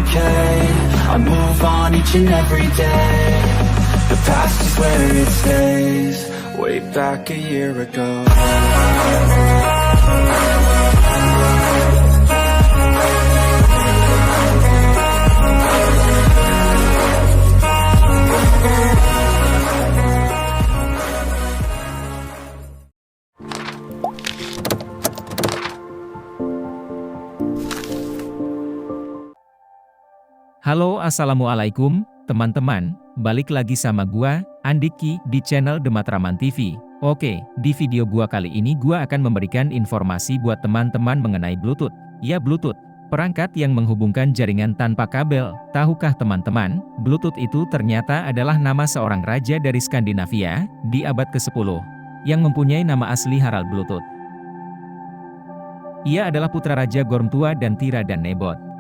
okay. I move on each and every day. The past is where it stays. Way back a year ago. Halo, assalamualaikum, teman-teman. Balik lagi sama gua, Andiki, di channel The Matraman TV. Oke, di video gua kali ini gua akan memberikan informasi buat teman-teman mengenai Bluetooth. Ya, Bluetooth, perangkat yang menghubungkan jaringan tanpa kabel. Tahukah teman-teman, Bluetooth itu ternyata adalah nama seorang raja dari Skandinavia, di abad ke-10, yang mempunyai nama asli Harald Bluetooth. Ia adalah putra Raja Gormtua dan Tira dan Nebot.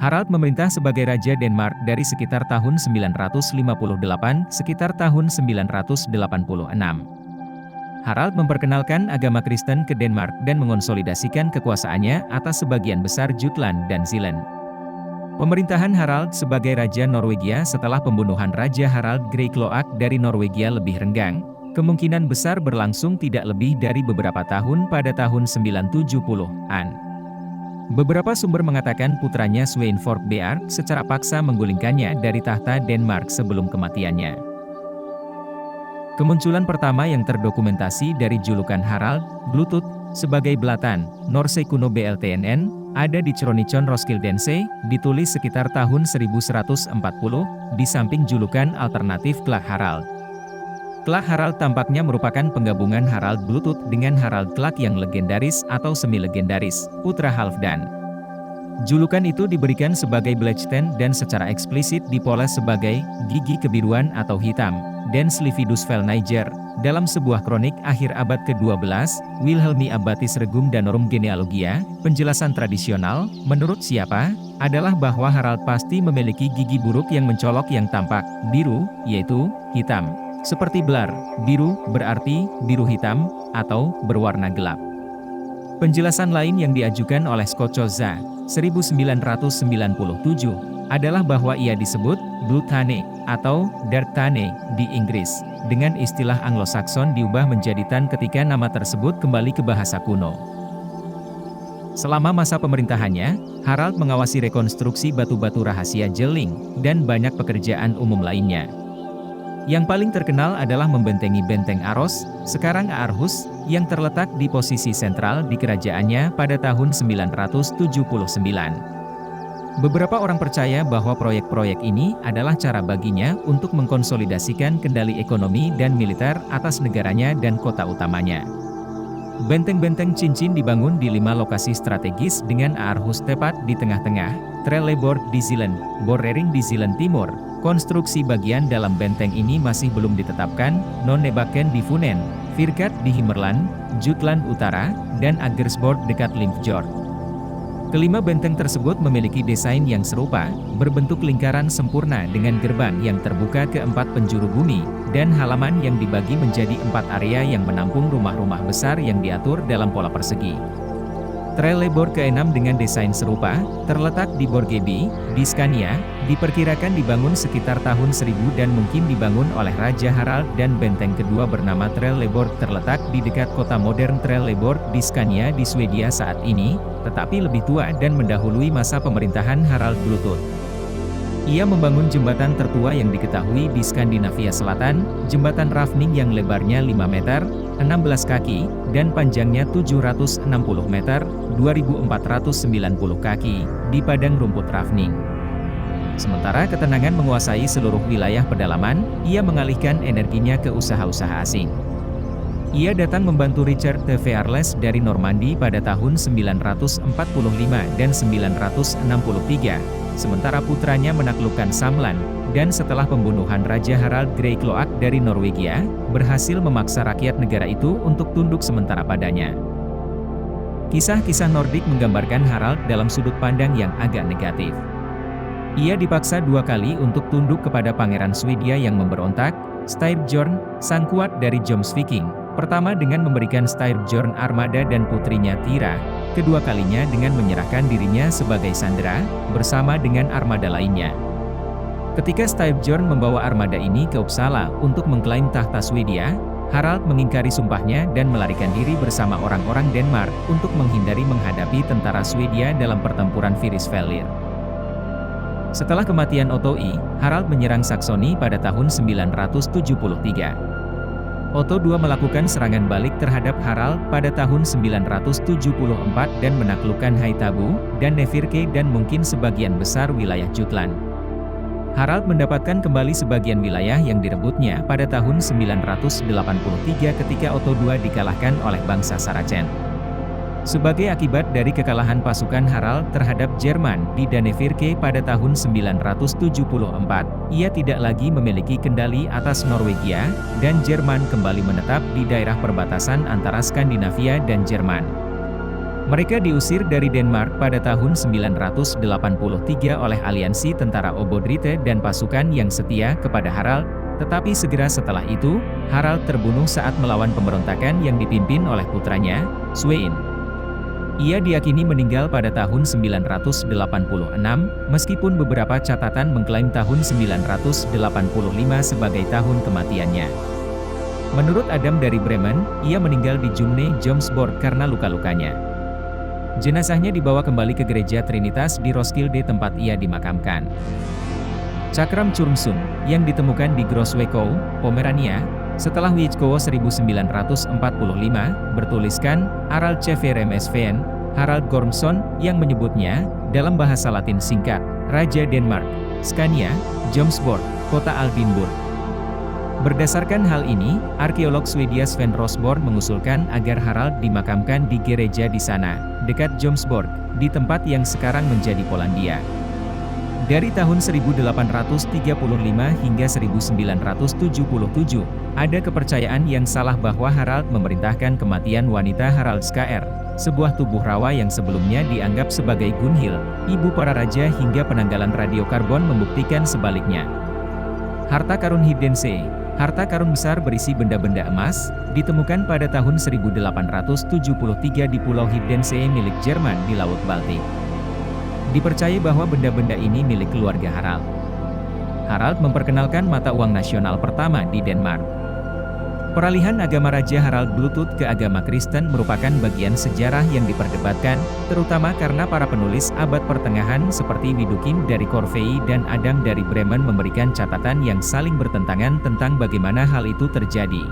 Harald memerintah sebagai Raja Denmark dari sekitar tahun 958 sekitar tahun 986. Harald memperkenalkan agama Kristen ke Denmark dan mengonsolidasikan kekuasaannya atas sebagian besar Jutland dan Zeeland. Pemerintahan Harald sebagai Raja Norwegia setelah pembunuhan Raja Harald Greycloak dari Norwegia lebih renggang, kemungkinan besar berlangsung tidak lebih dari beberapa tahun pada tahun 970-an. Beberapa sumber mengatakan putranya Sweynborg Bear secara paksa menggulingkannya dari tahta Denmark sebelum kematiannya. Kemunculan pertama yang terdokumentasi dari julukan Harald, Bluetooth, sebagai belatan, Norse kuno BLTNN, ada di Kroniken Roskildense, ditulis sekitar tahun 1140, di samping julukan alternatif Clark Harald. Clark Harald tampaknya merupakan penggabungan Harald Bluetooth dengan Harald Clark yang legendaris atau semi-legendaris, putra Halfdan. Julukan itu diberikan sebagai Blacksten dan secara eksplisit dipoles sebagai gigi kebiruan atau hitam, Dens Lividus Vel Niger. Dalam sebuah kronik akhir abad ke-12, Wilhelmi Abbatis Regum Danorum Genealogia, penjelasan tradisional, menurut siapa, adalah bahwa Harald pasti memiliki gigi buruk yang mencolok yang tampak biru, yaitu hitam. Seperti belar, biru berarti biru hitam, atau berwarna gelap. Penjelasan lain yang diajukan oleh Skocoza, 1997, adalah bahwa ia disebut Blood Tane, atau Dark Tane, di Inggris. Dengan istilah Anglo-Saxon diubah menjadi Tan ketika nama tersebut kembali ke bahasa kuno. Selama masa pemerintahannya, Harald mengawasi rekonstruksi batu-batu rahasia Jelling, dan banyak pekerjaan umum lainnya. Yang paling terkenal adalah membentengi benteng Aros, sekarang Aarhus, yang terletak di posisi sentral di kerajaannya pada tahun 979. Beberapa orang percaya bahwa proyek-proyek ini adalah cara baginya untuk mengkonsolidasikan kendali ekonomi dan militer atas negaranya dan kota utamanya. Benteng-benteng cincin dibangun di 5 lokasi strategis dengan Aarhus tepat di tengah-tengah, Trelleborg di Zeeland, Borrering di Zeeland Timur. Konstruksi bagian dalam benteng ini masih belum ditetapkan, Nonnebakken di Funen, Virkat di Himmerland, Jutland Utara, dan Agersborg dekat Limfjord. Kelima benteng tersebut memiliki desain yang serupa, berbentuk lingkaran sempurna dengan gerbang yang terbuka ke 4 penjuru bumi, dan halaman yang dibagi menjadi 4 area yang menampung rumah-rumah besar yang diatur dalam pola persegi. Trelleborg ke-6 dengan desain serupa, terletak di Borgeby, di Scania, diperkirakan dibangun sekitar tahun 1000 dan mungkin dibangun oleh Raja Harald, dan benteng kedua bernama Trelleborg terletak di dekat kota modern Trelleborg di Scania di Swedia saat ini, tetapi lebih tua dan mendahului masa pemerintahan Harald Bluetooth. Ia membangun jembatan tertua yang diketahui di Skandinavia Selatan, jembatan rafting yang lebarnya 5 meter, 16 kaki, dan panjangnya 760 meter, 2490 kaki, di padang rumput rafting. Sementara ketenangan menguasai seluruh wilayah pedalaman, ia mengalihkan energinya ke usaha-usaha asing. Ia datang membantu Richard de Vearles dari Normandi pada tahun 945 dan 963, sementara putranya menaklukkan Samland, dan setelah pembunuhan Raja Harald Greycloak dari Norwegia, berhasil memaksa rakyat negara itu untuk tunduk sementara padanya. Kisah-kisah Nordik menggambarkan Harald dalam sudut pandang yang agak negatif. Ia dipaksa 2 kali untuk tunduk kepada Pangeran Swedia yang memberontak, Styrbjorn, sang kuat dari Jomsviking. Pertama dengan memberikan Styrbjorn armada dan putrinya Tira, kedua kalinya dengan menyerahkan dirinya sebagai sandera, bersama dengan armada lainnya. Ketika Styrbjörn membawa armada ini ke Uppsala untuk mengklaim tahta Swedia, Harald mengingkari sumpahnya dan melarikan diri bersama orang-orang Denmark untuk menghindari menghadapi tentara Swedia dalam pertempuran Fyrisfjäll. Setelah kematian Otto I, Harald menyerang Saksoni pada tahun 973. Otto II melakukan serangan balik terhadap Harald pada tahun 974 dan menaklukkan Haithabu dan Nevirke dan mungkin sebagian besar wilayah Jutland. Harald mendapatkan kembali sebagian wilayah yang direbutnya pada tahun 983 ketika Otto II dikalahkan oleh bangsa Saracen. Sebagai akibat dari kekalahan pasukan Harald terhadap Jerman di Danevirke pada tahun 974, ia tidak lagi memiliki kendali atas Norwegia, dan Jerman kembali menetap di daerah perbatasan antara Skandinavia dan Jerman. Mereka diusir dari Denmark pada tahun 983 oleh aliansi tentara Obodrite dan pasukan yang setia kepada Harald, tetapi segera setelah itu, Harald terbunuh saat melawan pemberontakan yang dipimpin oleh putranya, Svein. Ia diyakini meninggal pada tahun 986, meskipun beberapa catatan mengklaim tahun 985 sebagai tahun kematiannya. Menurut Adam dari Bremen, ia meninggal di Jumne, Jomsborg karena luka-lukanya. Jenazahnya dibawa kembali ke gereja Trinitas di Roskilde tempat ia dimakamkan. Cakram Churmsund, yang ditemukan di Grosswekow, Pomerania, setelah Wijkowo 1945, bertuliskan, Harald Cheveremsven, Harald Gormson, yang menyebutnya, dalam bahasa Latin singkat, Raja Denmark, Scania, Jomsborg, kota Aldinburg. Berdasarkan hal ini, arkeolog Swedia Sven Rosborn mengusulkan agar Harald dimakamkan di gereja di sana, dekat Jomsborg, di tempat yang sekarang menjadi Polandia. Dari tahun 1835 hingga 1977, ada kepercayaan yang salah bahwa Harald memerintahkan kematian wanita Haraldskær, sebuah tubuh rawa yang sebelumnya dianggap sebagai Gunhild, ibu para raja, hingga penanggalan radiokarbon membuktikan sebaliknya. Harta karun Hiddense, harta karun besar berisi benda-benda emas, ditemukan pada tahun 1873 di Pulau Hiddense milik Jerman di Laut Baltik. Dipercaya bahwa benda-benda ini milik keluarga Harald. Harald memperkenalkan mata uang nasional pertama di Denmark. Peralihan agama Raja Harald Bluetooth ke agama Kristen merupakan bagian sejarah yang diperdebatkan, terutama karena para penulis abad pertengahan seperti Widukind dari Corvey dan Adam dari Bremen memberikan catatan yang saling bertentangan tentang bagaimana hal itu terjadi.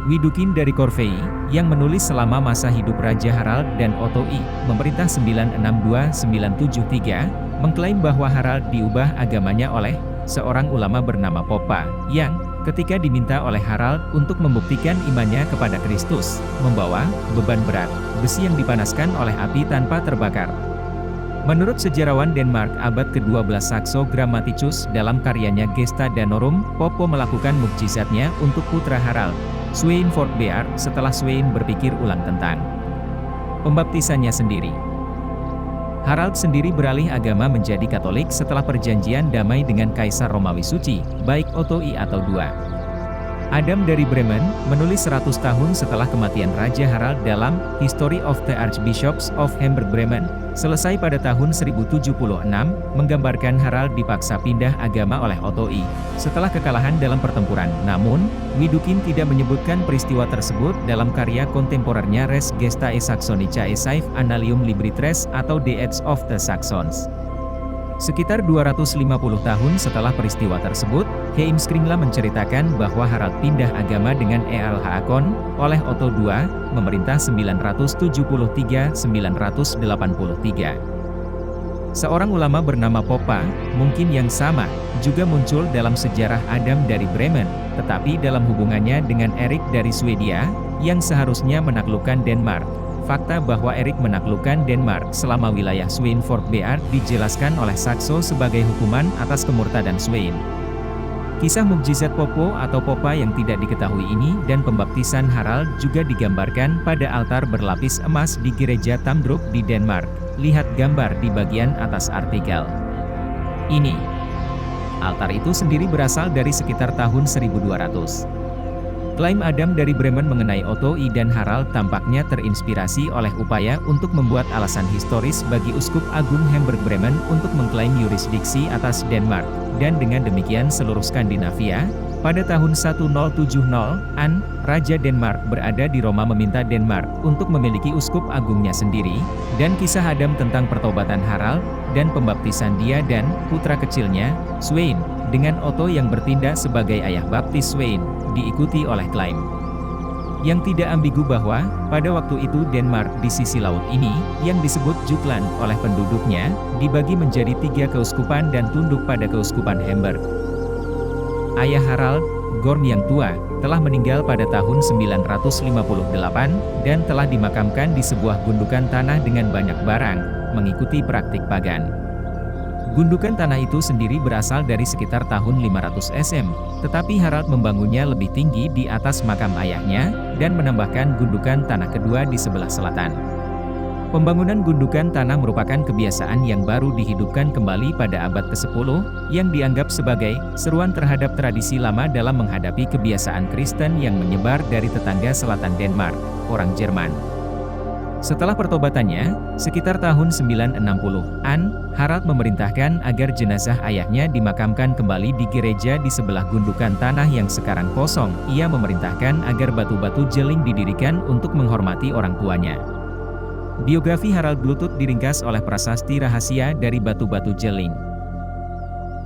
Widukind dari Corvey, yang menulis selama masa hidup Raja Harald dan Otto I, memerintah 962-973, mengklaim bahwa Harald diubah agamanya oleh seorang ulama bernama Poppa, yang, ketika diminta oleh Harald untuk membuktikan imannya kepada Kristus, membawa beban berat, besi yang dipanaskan oleh api tanpa terbakar. Menurut sejarawan Denmark abad ke-12 Saxo Grammaticus dalam karyanya Gesta Danorum, Poppo melakukan mukjizatnya untuk putra Harald, Svein Forkbeard, setelah Svein berpikir ulang tentang pembaptisannya sendiri. Harald sendiri beralih agama menjadi Katolik setelah perjanjian damai dengan Kaisar Romawi Suci, baik Otto I atau II. Adam dari Bremen, menulis 100 tahun setelah kematian Raja Harald dalam History of the Archbishops of Hamburg Bremen, selesai pada tahun 1076, menggambarkan Harald dipaksa pindah agama oleh Otto I, setelah kekalahan dalam pertempuran. Namun, Widukind tidak menyebutkan peristiwa tersebut dalam karya kontemporernya Res Gestae Saxonicae Saev Annalium Libritres atau The Age of the Saxons. Sekitar 250 tahun setelah peristiwa tersebut, Heimskringla menceritakan bahwa Harald pindah agama dengan Earl Haakon oleh Otto II, memerintah 973-983. Seorang ulama bernama Poppa, mungkin yang sama, juga muncul dalam sejarah Adam dari Bremen, tetapi dalam hubungannya dengan Erik dari Swedia, yang seharusnya menaklukkan Denmark. Fakta bahwa Erik menaklukkan Denmark selama wilayah Svein Forkbeard dijelaskan oleh Saxo sebagai hukuman atas kemurtadan Svein. Kisah mukjizat Poppo atau Poppa yang tidak diketahui ini dan pembaptisan Harald juga digambarkan pada altar berlapis emas di gereja Tamdrup di Denmark. Lihat gambar di bagian atas artikel ini. Altar itu sendiri berasal dari sekitar tahun 1200. Klaim Adam dari Bremen mengenai Otto I dan Harald tampaknya terinspirasi oleh upaya untuk membuat alasan historis bagi Uskup Agung Hamburg-Bremen untuk mengklaim yurisdiksi atas Denmark, dan dengan demikian seluruh Skandinavia. Pada tahun 1070-an, Raja Denmark berada di Roma meminta Denmark untuk memiliki uskup agungnya sendiri, dan kisah Adam tentang pertobatan Harald, dan pembaptisan dia dan putra kecilnya, Svein, dengan Otto yang bertindak sebagai ayah baptis Svein, diikuti oleh klaim yang tidak ambigu bahwa, pada waktu itu Denmark di sisi laut ini, yang disebut Jutland oleh penduduknya, dibagi menjadi 3 keuskupan dan tunduk pada keuskupan Hamburg. Ayah Harald, Gorm yang tua, telah meninggal pada tahun 958, dan telah dimakamkan di sebuah gundukan tanah dengan banyak barang, mengikuti praktik pagan. Gundukan tanah itu sendiri berasal dari sekitar tahun 500 SM, tetapi Harald membangunnya lebih tinggi di atas makam ayahnya, dan menambahkan gundukan tanah kedua di sebelah selatan. Pembangunan gundukan tanah merupakan kebiasaan yang baru dihidupkan kembali pada abad ke-10, yang dianggap sebagai seruan terhadap tradisi lama dalam menghadapi kebiasaan Kristen yang menyebar dari tetangga selatan Denmark, orang Jerman. Setelah pertobatannya, sekitar tahun 960-an, Harald memerintahkan agar jenazah ayahnya dimakamkan kembali di gereja di sebelah gundukan tanah yang sekarang kosong. Ia memerintahkan agar batu-batu jeling didirikan untuk menghormati orang tuanya. Biografi Harald Bluetooth diringkas oleh prasasti rahasia dari batu-batu jeling.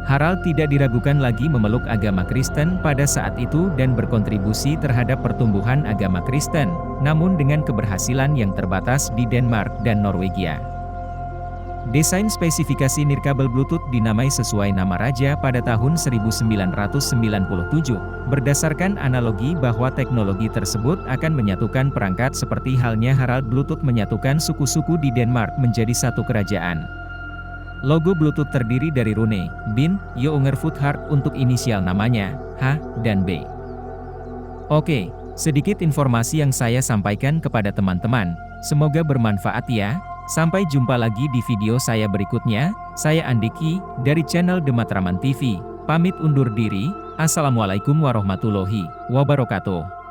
Harald tidak diragukan lagi memeluk agama Kristen pada saat itu dan berkontribusi terhadap pertumbuhan agama Kristen, namun dengan keberhasilan yang terbatas di Denmark dan Norwegia. Desain spesifikasi nirkabel Bluetooth dinamai sesuai nama raja pada tahun 1997, berdasarkan analogi bahwa teknologi tersebut akan menyatukan perangkat seperti halnya Harald Bluetooth menyatukan suku-suku di Denmark menjadi satu kerajaan. Logo Bluetooth terdiri dari rune, bin, Younger Footheart untuk inisial namanya, H, dan B. Oke, sedikit informasi yang saya sampaikan kepada teman-teman, semoga bermanfaat ya. Sampai jumpa lagi di video saya berikutnya. Saya Andiki, dari channel The Matraman TV, pamit undur diri. Assalamualaikum warahmatullahi wabarakatuh.